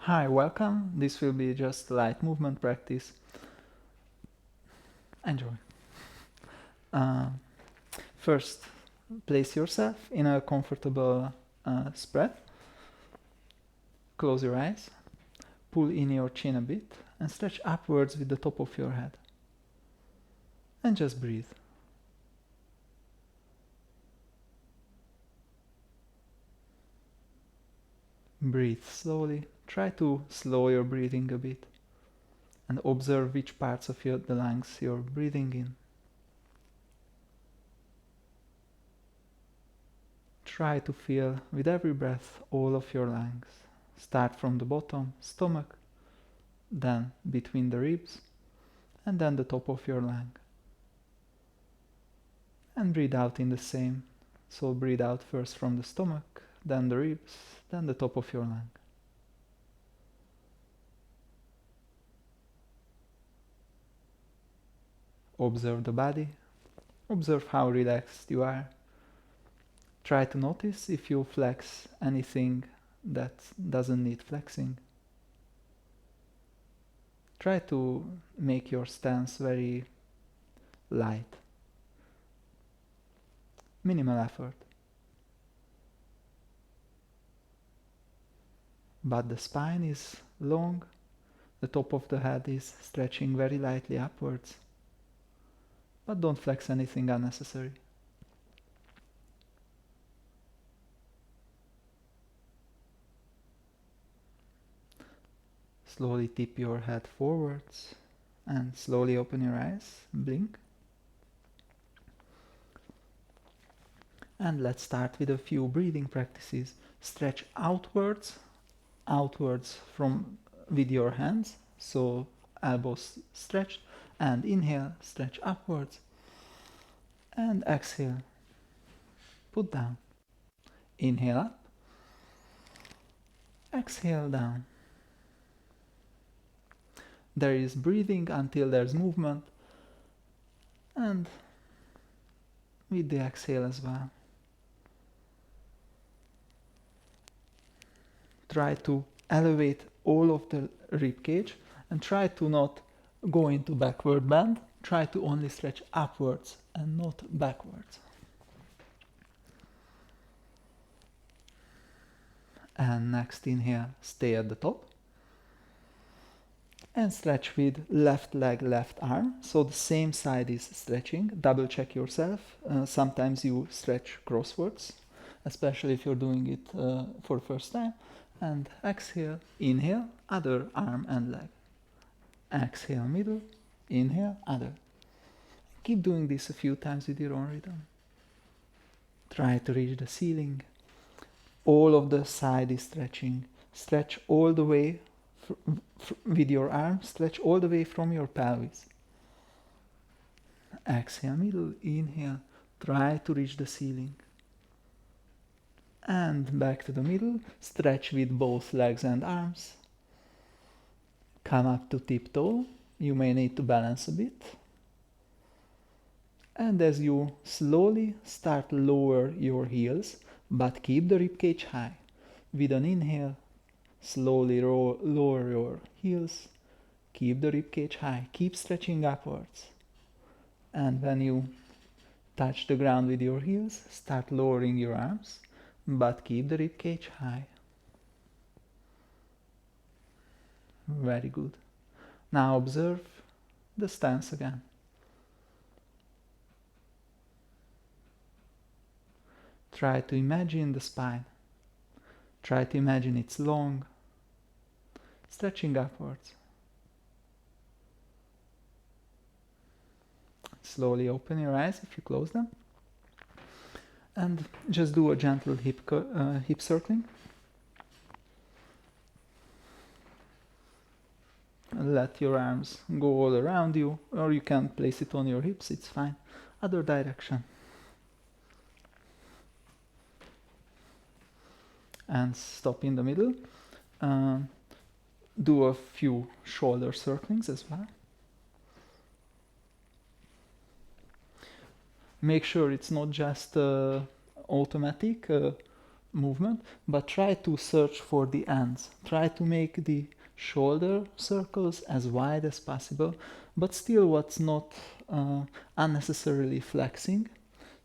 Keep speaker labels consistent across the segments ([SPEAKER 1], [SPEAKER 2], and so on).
[SPEAKER 1] Hi, welcome. This will be just light movement practice. Enjoy. Uh, First, place yourself in a comfortable spread. Close your eyes. Pull in your chin a bit and stretch upwards with the top of your head. And just breathe. Breathe slowly. Try to slow your breathing a bit and observe which parts of the lungs you're breathing in. Try to feel with every breath all of your lungs. Start from the bottom, stomach, then between the ribs, and then the top of your lung. And breathe out in the same. So breathe out first from the stomach, then the ribs, then the top of your lung. Observe the body. Observe how relaxed you are. Try to notice if you flex anything that doesn't need flexing. Try to make your stance very light. Minimal effort. But the spine is long. The top of the head is stretching very lightly upwards. But don't flex anything unnecessary. Slowly tip your head forwards and slowly open your eyes, blink. And let's start with a few breathing practices. Stretch outwards from with your hands, so elbows stretched, and inhale, stretch upwards, and exhale, put down. Inhale up, exhale down. There is breathing until there's movement, and with the exhale as well. Try to elevate all of the rib cage and try to not go into backward bend. Try to only stretch upwards and not backwards. And next inhale, stay at the top. And stretch with left leg, left arm. So the same side is stretching. Double check yourself. Sometimes you stretch crosswards, especially if you're doing it for the first time. And exhale, inhale, other arm and leg. Exhale, middle, inhale, other. Keep doing this a few times with your own rhythm. Try to reach the ceiling. All of the side is stretching. Stretch all the way with your arms, stretch all the way from your pelvis. Exhale, middle, inhale, try to reach the ceiling. And back to the middle, stretch with both legs and arms. Come up to tiptoe, you may need to balance a bit. And as you slowly start lower your heels, but keep the ribcage high. With an inhale, slowly lower your heels, keep the ribcage high, keep stretching upwards. And when you touch the ground with your heels, start lowering your arms, but keep the ribcage high. Very good. Now observe the stance again. Try to imagine the spine. Try to imagine it's long, stretching upwards. Slowly open your eyes if you close them. And just do a gentle hip circling. Let your arms go all around you, or you can place it on your hips, it's fine. Other direction. And stop in the middle. Do a few shoulder circlings as well. Make sure it's not just automatic. movement, but try to search for the ends. Try to make the shoulder circles as wide as possible, but still what's not unnecessarily flexing.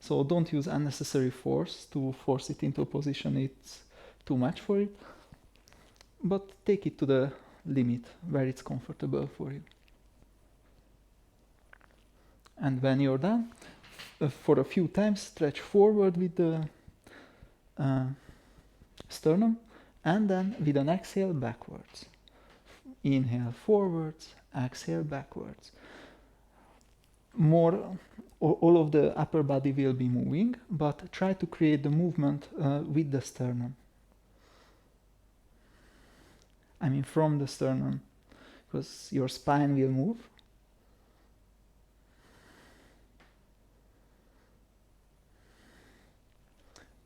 [SPEAKER 1] So don't use unnecessary force to force it into a position it's too much for it, but take it to the limit where it's comfortable for you. And when you're done, for a few times stretch forward with the sternum, and then with an exhale backwards. Inhale forwards, exhale backwards. All of the upper body will be moving, but try to create the movement with the sternum. I mean from the sternum, because your spine will move.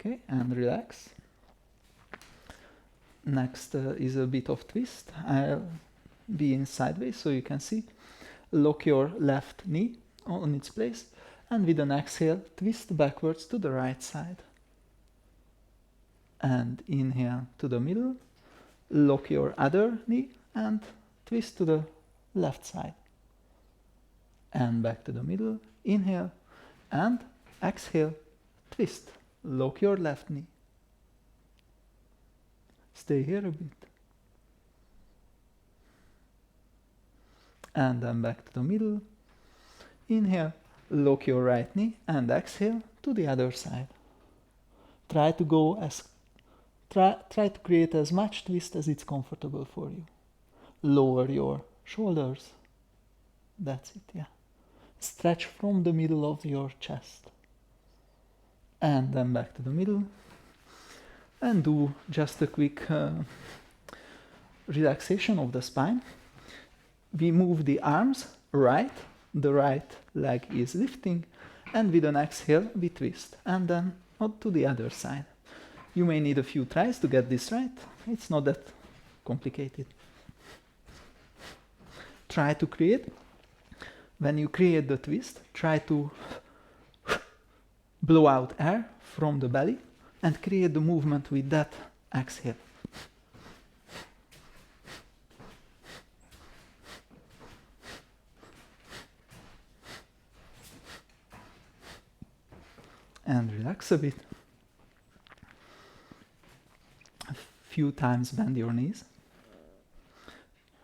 [SPEAKER 1] Okay, and relax. Next is a bit of twist. I'll be in sideways so you can see. Lock your left knee on its place, and with an exhale, twist backwards to the right side. And inhale to the middle, lock your other knee and twist to the left side. And back to the middle, inhale, and exhale, twist, lock your left knee. Stay here a bit. And then back to the middle. Inhale, lock your right knee, and exhale to the other side. Try to create as much twist as it's comfortable for you. Lower your shoulders. That's it, yeah. Stretch from the middle of your chest. And then back to the middle. And do just a quick relaxation of the spine. We move the arms right. The right leg is lifting. And with an exhale, we twist. And then on to the other side. You may need a few tries to get this right. It's not that complicated. Try to create. When you create the twist, try to blow out air from the belly and create the movement with that exhale. And relax a bit. A few times bend your knees.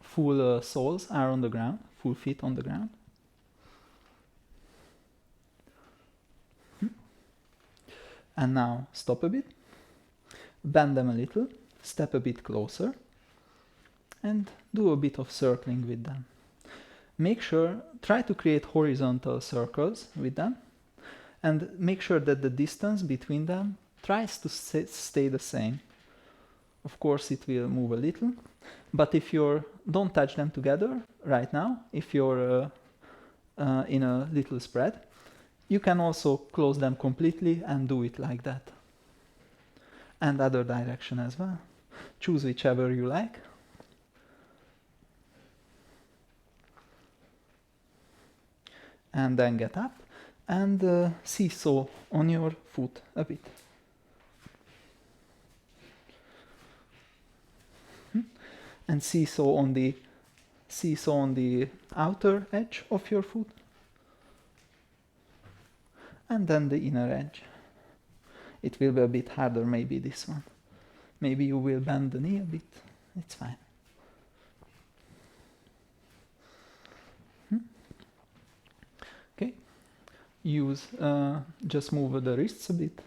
[SPEAKER 1] Full soles are on the ground, full feet on the ground. And now stop a bit, bend them a little, step a bit closer, and do a bit of circling with them. Try to create horizontal circles with them, and make sure that the distance between them tries to stay the same. Of course it will move a little, but if don't touch them together right now, if you're in a little spread, you can also close them completely and do it like that. And other direction as well. Choose whichever you like. And then get up and seesaw on your foot a bit. And seesaw on the outer edge of your foot. And then the inner edge. It will be a bit harder, maybe this one. Maybe you will bend the knee a bit. It's fine. Okay. Just move the wrists a bit.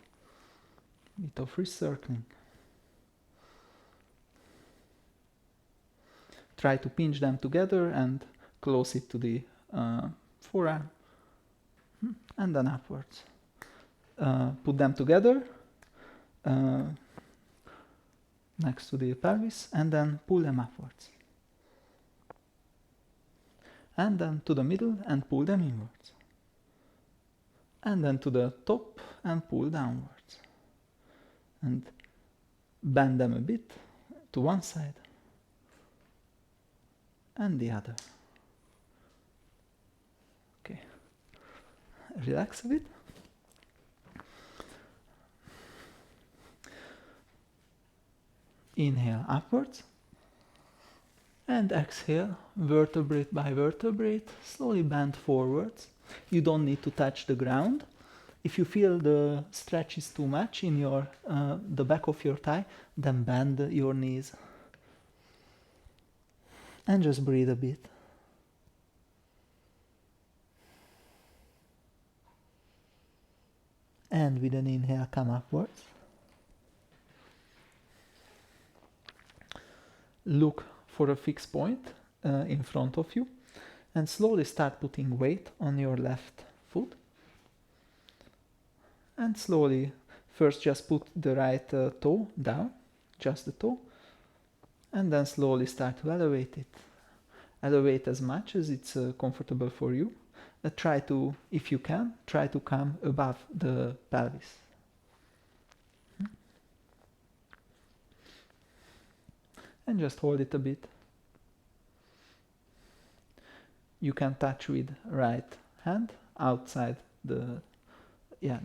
[SPEAKER 1] Bit of wrist circling. Try to pinch them together and close it to the forearm. And then upwards. Put them together next to the pelvis and then pull them upwards. And then to the middle and pull them inwards. And then to the top and pull downwards. And bend them a bit to one side and the other. Okay. Relax a bit. Inhale upwards. And exhale, vertebrate by vertebrate, slowly bend forwards. You don't need to touch the ground. If you feel the stretch is too much in your the back of your thigh, then bend your knees. And just breathe a bit. And with an inhale, come upwards. Look for a fixed point in front of you and slowly start putting weight on your left foot. And slowly, first just put the right toe down, just the toe, and then slowly start to elevate it. Elevate as much as it's comfortable for you. Try to, if you can, try to come above the pelvis. And just hold it a bit. You can touch with right hand outside the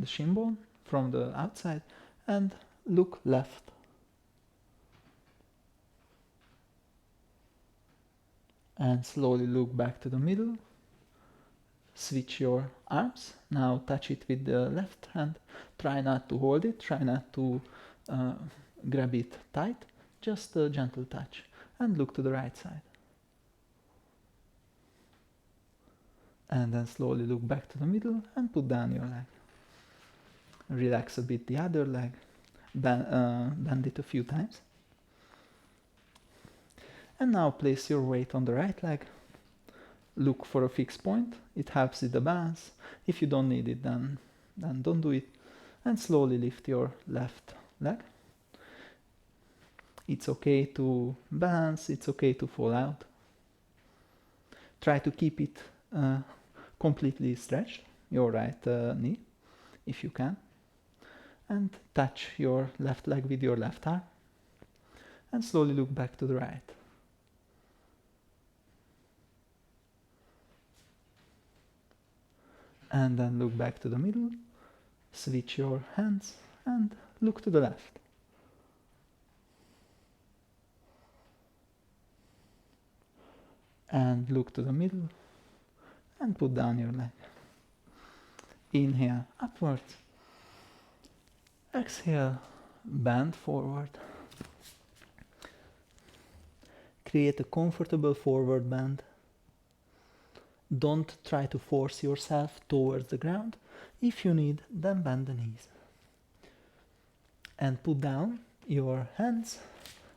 [SPEAKER 1] shin bone from the outside and look left. And slowly look back to the middle. Switch your arms. Now touch it with the left hand. Try not to hold it. Try not to grab it tight. Just a gentle touch. And look to the right side. And then slowly look back to the middle and put down your leg. Relax a bit the other leg. Bend it a few times. And now place your weight on the right leg. Look for a fixed point. It helps with the balance. If you don't need it, then don't do it. And slowly lift your left leg. It's okay to balance. It's okay to fall out. Try to keep it completely stretched, your right knee, if you can. And touch your left leg with your left arm. And slowly look back to the right. And then look back to the middle, switch your hands and look to the left. And look to the middle and put down your leg. Inhale upwards. Exhale, bend forward. Create a comfortable forward bend. Don't try to force yourself towards the ground. If you need, then bend the knees. And put down your hands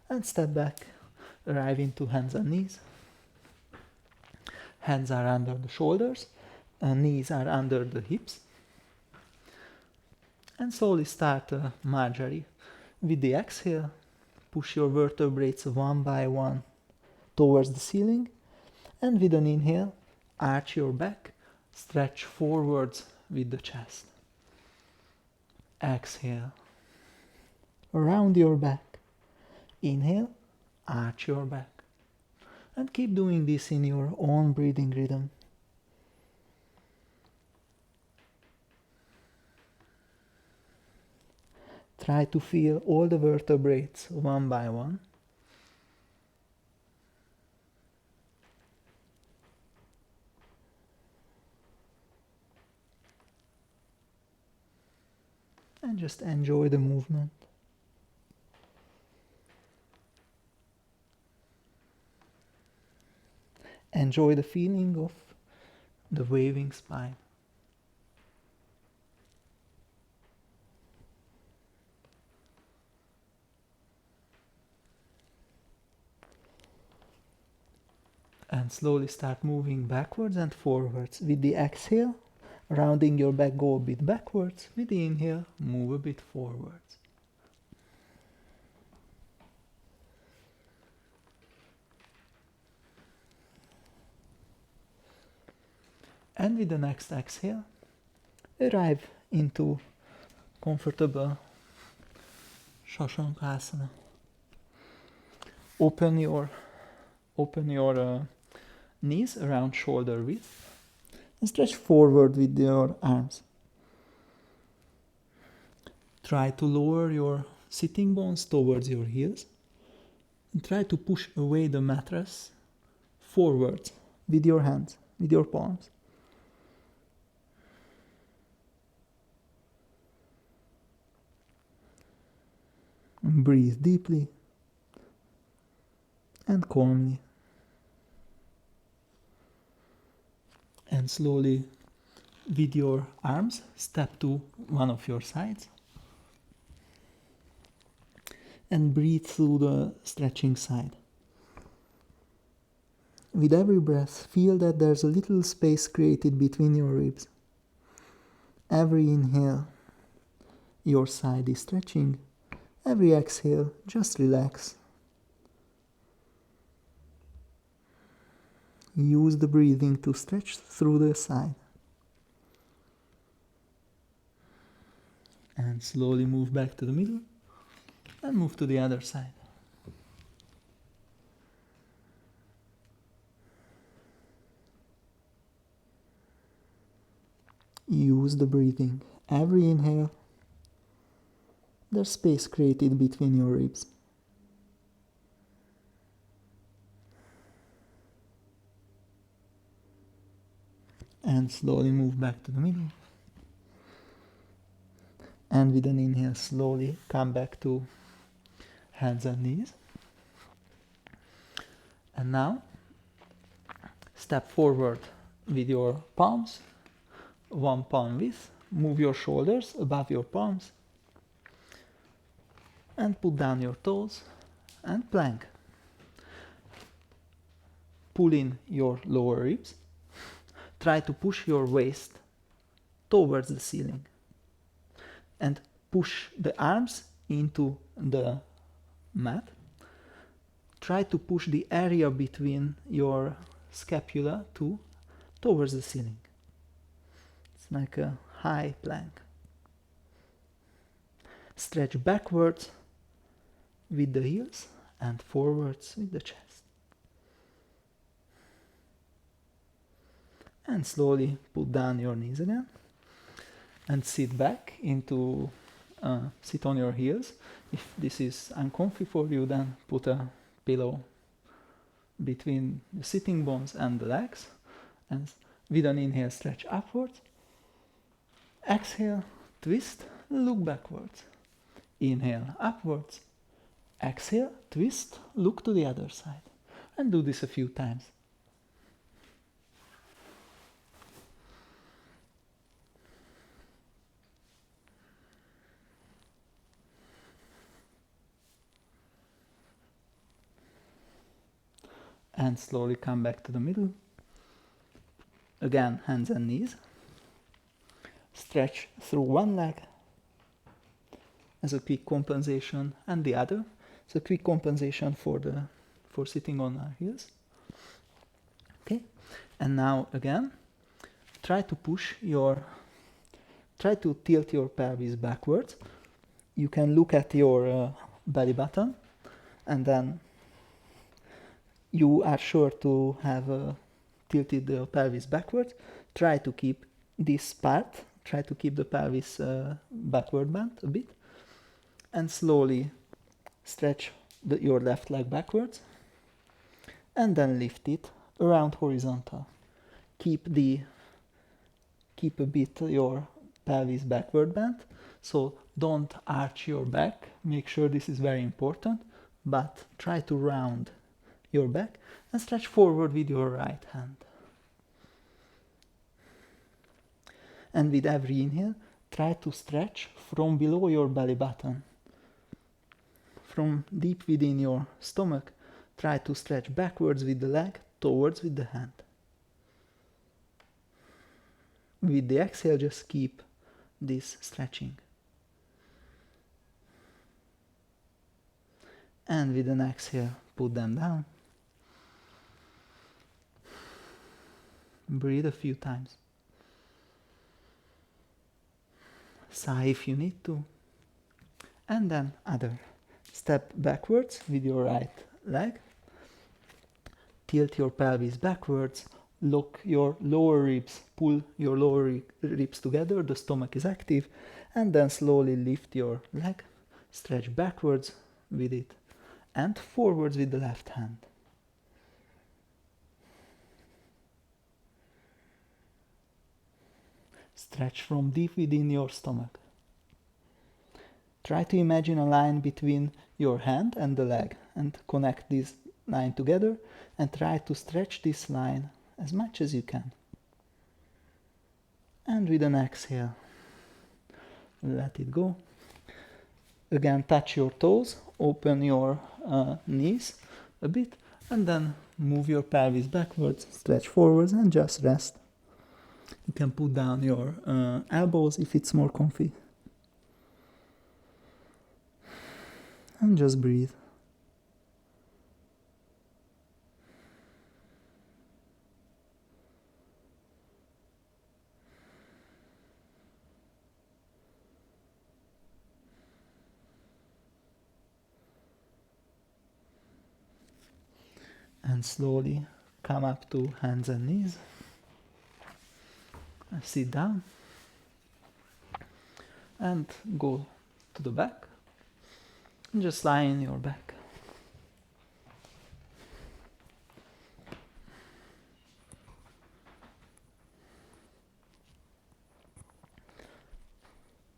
[SPEAKER 1] and step back, arrive into hands and knees. Hands are under the shoulders, knees are under the hips. And slowly start Marjorie. With the exhale, push your vertebrates one by one towards the ceiling. And with an inhale, arch your back, stretch forwards with the chest. Exhale. Round your back. Inhale, arch your back. And keep doing this in your own breathing rhythm. Try to feel all the vertebrates one by one. And just enjoy the movement. Enjoy the feeling of the waving spine. And slowly start moving backwards and forwards. With the exhale, rounding your back, go a bit backwards. With the inhale, move a bit forwards. And with the next exhale, arrive into comfortable Shashankasana. Open your knees around shoulder width and stretch forward with your arms. Try to lower your sitting bones towards your heels And try to push away the mattress forwards with your hands, with your palms. And breathe deeply and calmly. And slowly, with your arms, step to one of your sides. And breathe through the stretching side. With every breath, feel that there's a little space created between your ribs. Every inhale, your side is stretching. Every exhale, just relax. Use the breathing to stretch through the side. And slowly move back to the middle and move to the other side. Use the breathing. Every inhale, there's space created between your ribs. And slowly move back to the middle. And with an inhale, slowly come back to hands and knees. And now, step forward with your palms, 1 palm width. Move your shoulders above your palms. And put down your toes and plank. Pull in your lower ribs. Try to push your waist towards the ceiling. And push the arms into the mat. Try to push the area between your scapula towards the ceiling. It's like a high plank. Stretch backwards with the heels and forwards with the chest. And slowly put down your knees again and sit back into, sit on your heels. If this is uncomfy for you, then put a pillow between the sitting bones and the legs. And with an inhale, stretch upwards. Exhale, twist, look backwards. Inhale, upwards. Exhale, twist, look to the other side. And do this a few times. And slowly come back to the middle. Again, hands and knees. Stretch through one leg as a quick compensation and the other. It's a quick compensation for sitting on our heels. Okay, and now again, try to tilt your pelvis backwards. You can look at your belly button, and then you are sure to have tilted the pelvis backwards. Try to keep this part, try to keep the pelvis backward bent a bit, and slowly stretch your left leg backwards, and then lift it around horizontal. Keep a bit your pelvis backward bent, so don't arch your back. Make sure this is very important, but try to round your back and stretch forward with your right hand. And with every inhale, try to stretch from below your belly button. From deep within your stomach, try to stretch backwards with the leg, towards with the hand. With the exhale, just keep this stretching. And with an exhale, put them down. Breathe a few times. Sigh if you need to. And then other. Step backwards with your right leg. Tilt your pelvis backwards. Lock your lower ribs. Pull your lower ribs together. The stomach is active. And then slowly lift your leg. Stretch backwards with it. and forwards with the left hand. Stretch from deep within your stomach. Try to imagine a line between your hand and the leg and connect this line together and try to stretch this line as much as you can. And with an exhale, let it go. Again, touch your toes, open your knees a bit, and then move your pelvis backwards, stretch forwards, and just rest. You can put down your elbows if it's more comfy. And just breathe. And slowly come up to hands and knees. Sit down. And go to the back. And just lie in your back.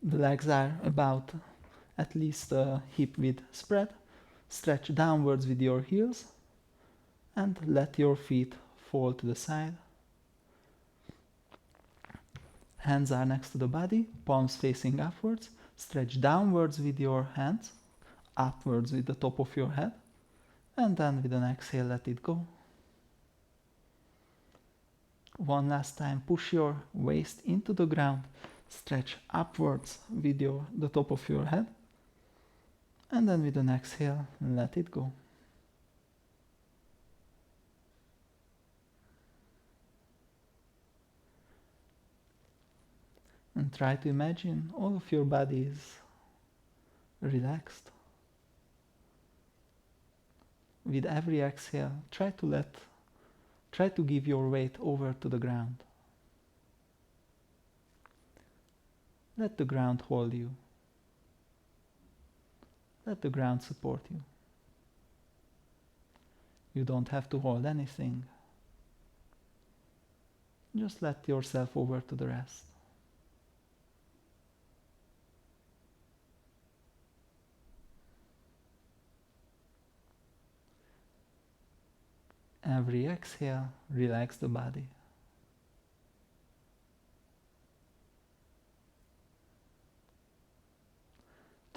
[SPEAKER 1] The legs are about at least hip width spread. Stretch downwards with your heels and let your feet fall to the side. Hands are next to the body, palms facing upwards. Stretch downwards with your hands, upwards with the top of your head, and then with an exhale let it go. One last time, push your waist into the ground, stretch upwards with the top of your head, and then with an exhale let it go. And try to imagine all of your body is relaxed. With every exhale, try to give your weight over to the ground. Let the ground hold you. Let the ground support you. You don't have to hold anything. Just let yourself over to the rest. Every exhale, relax the body.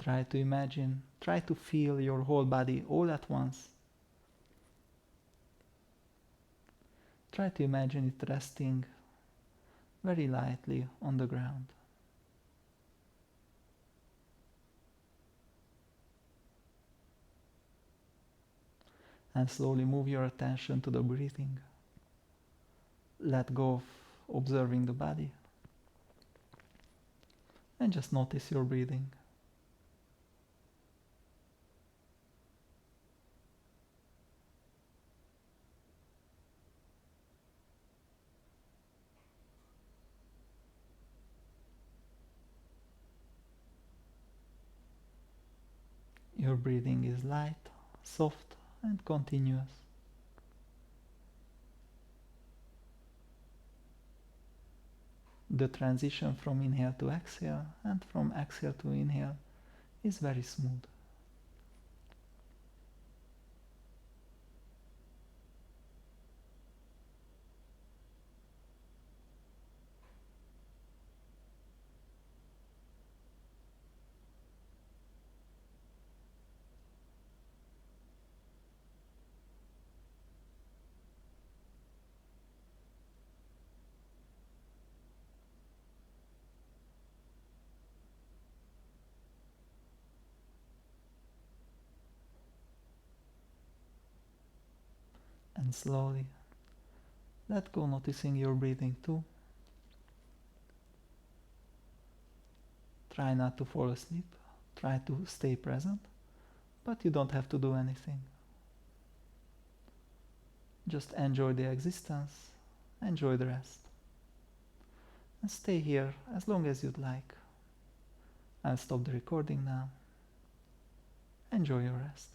[SPEAKER 1] Try to imagine, try to feel your whole body all at once. Try to imagine it resting very lightly on the ground. And slowly move your attention to the breathing. Let go of observing the body. And just notice your breathing. Your breathing is light, soft, and continuous. The transition from inhale to exhale and from exhale to inhale is very smooth. And slowly let go, noticing your breathing too. Try not to fall asleep. Try to stay present, but you don't have to do anything. Just enjoy the existence, enjoy the rest. And stay here as long as you'd like. I'll stop the recording now. Enjoy your rest.